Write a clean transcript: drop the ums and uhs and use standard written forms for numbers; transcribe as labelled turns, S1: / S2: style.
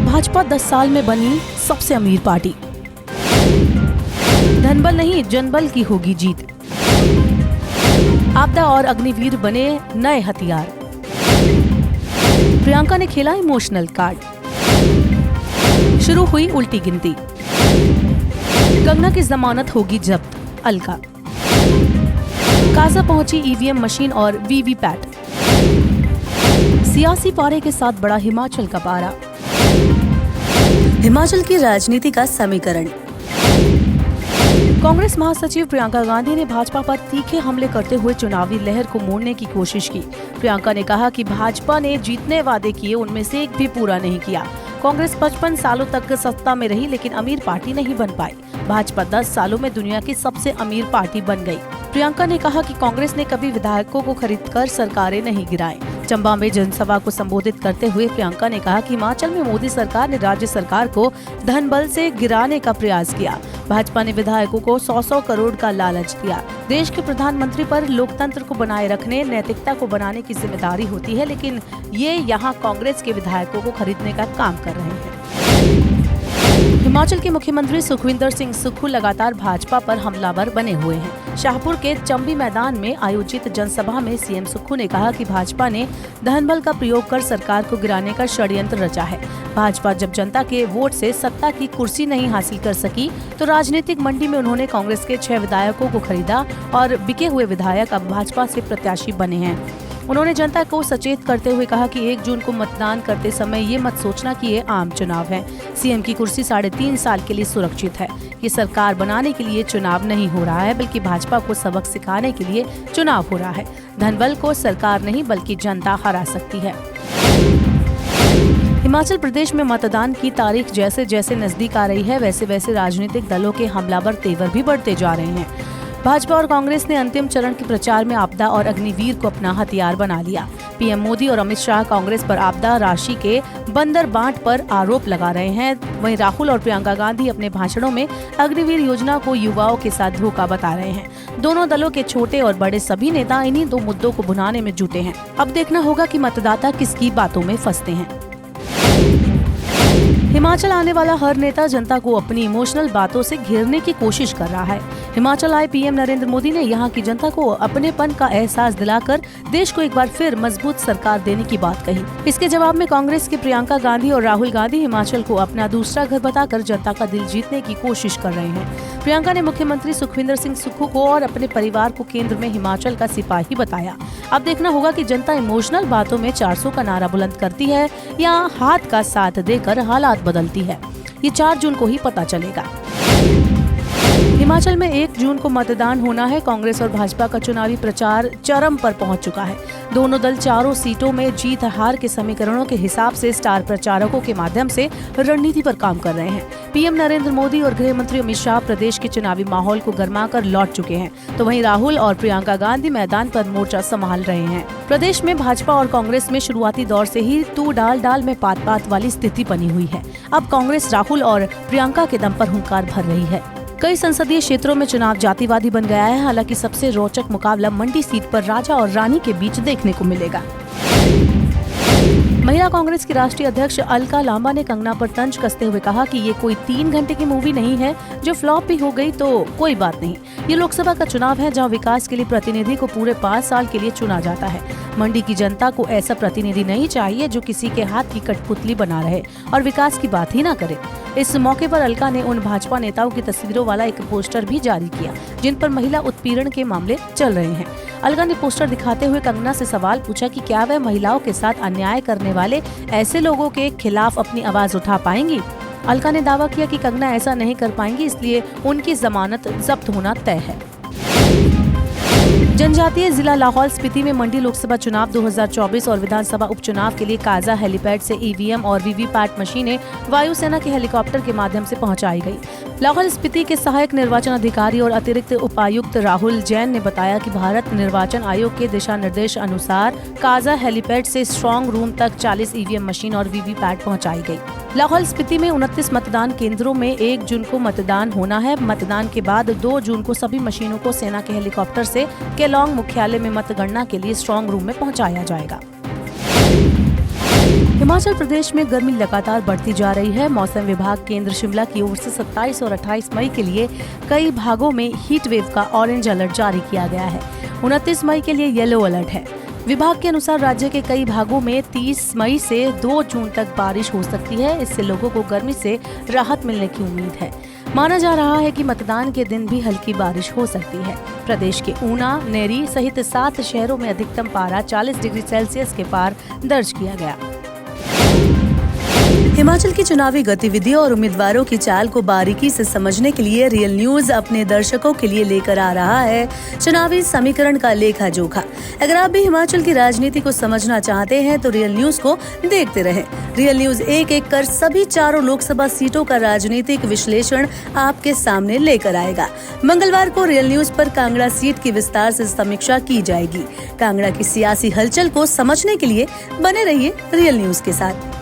S1: भाजपा 10 साल में बनी सबसे अमीर पार्टी। धनबल नहीं जनबल की होगी जीत। आपदा और अग्निवीर बने नए हथियार। प्रियंका ने खेला इमोशनल कार्ड। शुरू हुई उल्टी गिनती। कंगना की जमानत होगी जब्त। अलका। काजा पहुंची ईवीएम मशीन और वीवीपैट। सियासी पारे के साथ बड़ा हिमाचल का पारा। हिमाचल की राजनीति का समीकरण। कांग्रेस महासचिव प्रियंका गांधी ने भाजपा पर तीखे हमले करते हुए चुनावी लहर को मोड़ने की कोशिश की। प्रियंका ने कहा कि भाजपा ने जितने वादे किए उनमें से एक भी पूरा नहीं किया। कांग्रेस 55 सालों तक सत्ता में रही लेकिन अमीर पार्टी नहीं बन पाई। भाजपा 10 सालों में दुनिया की सबसे अमीर पार्टी बन गई। प्रियंका ने कहा कि कांग्रेस ने कभी विधायकों को खरीदकर सरकारें नहीं गिराई। चंबा में जनसभा को संबोधित करते हुए प्रियंका ने कहा कि हिमाचल में मोदी सरकार ने राज्य सरकार को धनबल से गिराने का प्रयास किया। भाजपा ने विधायकों को 100-100 करोड़ का लालच दिया। देश के प्रधानमंत्री पर लोकतंत्र को बनाए रखने, नैतिकता को बनाने की जिम्मेदारी होती है, लेकिन ये यहाँ कांग्रेस के विधायकों को खरीदने का काम कर रहे हैं। हिमाचल के मुख्यमंत्री सुखविंदर सिंह सुक्खू लगातार भाजपा पर हमलावर बने हुए हैं। शाहपुर के चंबी मैदान में आयोजित जनसभा में सीएम सुक्खू ने कहा कि भाजपा ने धनबल का प्रयोग कर सरकार को गिराने का षड्यंत्र रचा है। भाजपा जब जनता के वोट से सत्ता की कुर्सी नहीं हासिल कर सकी तो राजनीतिक मंडी में उन्होंने कांग्रेस के 6 विधायकों को खरीदा और बिके हुए विधायक अब भाजपा से प्रत्याशी बने हैं। उन्होंने जनता को सचेत करते हुए कहा कि 1 जून को मतदान करते समय ये मत सोचना कि ये आम चुनाव है। सीएम की कुर्सी 3.5 साल के लिए सुरक्षित है। ये सरकार बनाने के लिए चुनाव नहीं हो रहा है, बल्कि भाजपा को सबक सिखाने के लिए चुनाव हो रहा है। धनबल को सरकार नहीं बल्कि जनता हरा सकती है। हिमाचल प्रदेश में मतदान की तारीख जैसे जैसे नजदीक आ रही है, वैसे वैसे राजनीतिक दलों के हमलावर तेवर भी बढ़ते जा रहे हैं। भाजपा और कांग्रेस ने अंतिम चरण के प्रचार में आपदा और अग्निवीर को अपना हथियार बना लिया। पीएम मोदी और अमित शाह कांग्रेस पर आपदा राशि के बंदर बांट पर आरोप लगा रहे हैं। वहीं राहुल और प्रियंका गांधी अपने भाषणों में अग्निवीर योजना को युवाओं के साथ धोखा बता रहे हैं। दोनों दलों के छोटे और बड़े सभी नेता इन्हीं 2 मुद्दों को भुनाने में जुटे हैं। अब देखना होगा कि मतदाता किसकी बातों में फंसते हैं। हिमाचल आने वाला हर नेता जनता को अपनी इमोशनल बातों से घेरने की कोशिश कर रहा है। हिमाचल आए पीएम नरेंद्र मोदी ने यहाँ की जनता को अपनेपन का एहसास दिलाकर देश को एक बार फिर मजबूत सरकार देने की बात कही। इसके जवाब में कांग्रेस के प्रियंका गांधी और राहुल गांधी हिमाचल को अपना दूसरा घर बताकर जनता का दिल जीतने की कोशिश कर रहे हैं। प्रियंका ने मुख्यमंत्री सुखविंदर सिंह सुक्खू को और अपने परिवार को केंद्र में हिमाचल का सिपाही बताया। अब देखना होगा कि जनता इमोशनल बातों में 400 का नारा बुलंद करती है या हाथ का साथ देकर हालात बदलती है। ये 4 जून को ही पता चलेगा। हिमाचल में 1 जून को मतदान होना है। कांग्रेस और भाजपा का चुनावी प्रचार चरम पर पहुंच चुका है। दोनों दल चारों सीटों में जीत हार के समीकरणों के हिसाब से स्टार प्रचारकों के माध्यम से रणनीति पर काम कर रहे हैं। पीएम नरेंद्र मोदी और गृह मंत्री अमित शाह प्रदेश के चुनावी माहौल को गरमाकर लौट चुके हैं, तो वहीं राहुल और प्रियंका गांधी मैदान पर मोर्चा संभाल रहे हैं। प्रदेश में भाजपा और कांग्रेस में शुरुआती दौर से ही तू डाल डाल में पात पात वाली स्थिति बनी हुई है। अब कांग्रेस राहुल और प्रियंका के दम पर हुंकार भर रही है। कई संसदीय क्षेत्रों में चुनाव जातिवादी बन गया है। हालांकि सबसे रोचक मुकाबला मंडी सीट पर राजा और रानी के बीच देखने को मिलेगा। महिला कांग्रेस की राष्ट्रीय अध्यक्ष अलका लांबा ने कंगना पर तंज कसते हुए कहा कि ये कोई 3 घंटे की मूवी नहीं है जो फ्लॉप भी हो गई तो कोई बात नहीं। ये लोकसभा का चुनाव है जहां विकास के लिए प्रतिनिधि को पूरे 5 साल के लिए चुना जाता है। मंडी की जनता को ऐसा प्रतिनिधि नहीं चाहिए जो किसी के हाथ की कठपुतली बना रहे और विकास की बात ही ना करे। इस मौके पर अलका ने उन भाजपा नेताओं की तस्वीरों वाला एक पोस्टर भी जारी किया जिन पर महिला उत्पीड़न के मामले चल रहे हैं। अलका ने पोस्टर दिखाते हुए कंगना से सवाल पूछा कि क्या वह महिलाओं के साथ अन्याय करने वाले ऐसे लोगों के खिलाफ अपनी आवाज उठा पाएंगी। अलका ने दावा किया कि कंगना ऐसा नहीं कर पाएंगी, इसलिए उनकी जमानत जब्त होना तय है। जनजातीय जिला लाहौल स्पीति में मंडी लोकसभा चुनाव 2024 और विधानसभा उपचुनाव के लिए काजा हेलीपैड से ईवीएम और वीवीपैट मशीनें वायुसेना के हेलीकॉप्टर के माध्यम से पहुंचाई गई। लाहौल स्पीति के सहायक निर्वाचन अधिकारी और अतिरिक्त उपायुक्त राहुल जैन ने बताया कि भारत निर्वाचन आयोग के दिशा निर्देश अनुसार काजा हेलीपैड से स्ट्रांग रूम तक 40 ईवीएम मशीन और वीवीपैट पहुंचाई गई। लाहौल स्पीति में 29 मतदान केंद्रों में 1 जून को मतदान होना है। मतदान के बाद 2 जून को सभी मशीनों को सेना के हेलीकॉप्टर से केलोंग मुख्यालय में मतगणना के लिए स्ट्रांग रूम में पहुंचाया जाएगा। हिमाचल प्रदेश में गर्मी लगातार बढ़ती जा रही है। मौसम विभाग केंद्र शिमला की ओर से 27 और 28 मई के लिए कई भागों में हीट वेव का ऑरेंज अलर्ट जारी किया गया है। 29 मई के लिए येलो अलर्ट है। विभाग के अनुसार राज्य के कई भागों में 30 मई से 2 जून तक बारिश हो सकती है। इससे लोगों को गर्मी से राहत मिलने की उम्मीद है। माना जा रहा है कि मतदान के दिन भी हल्की बारिश हो सकती है। प्रदेश के ऊना, नेरी सहित 7 शहरों में अधिकतम पारा 40 डिग्री सेल्सियस के पार दर्ज किया गया। हिमाचल की चुनावी गतिविधियों और उम्मीदवारों की चाल को बारीकी से समझने के लिए रियल न्यूज अपने दर्शकों के लिए लेकर आ रहा है चुनावी समीकरण का लेखा जोखा। अगर आप भी हिमाचल की राजनीति को समझना चाहते हैं तो रियल न्यूज को देखते रहें। रियल न्यूज एक एक कर सभी 4 लोकसभा सीटों का राजनीतिक विश्लेषण आपके सामने लेकर आएगा। मंगलवार को रियल न्यूज पर कांगड़ा सीट की विस्तार से समीक्षा की जाएगी। कांगड़ा की सियासी हलचल को समझने के लिए बने रहिए रियल न्यूज के साथ।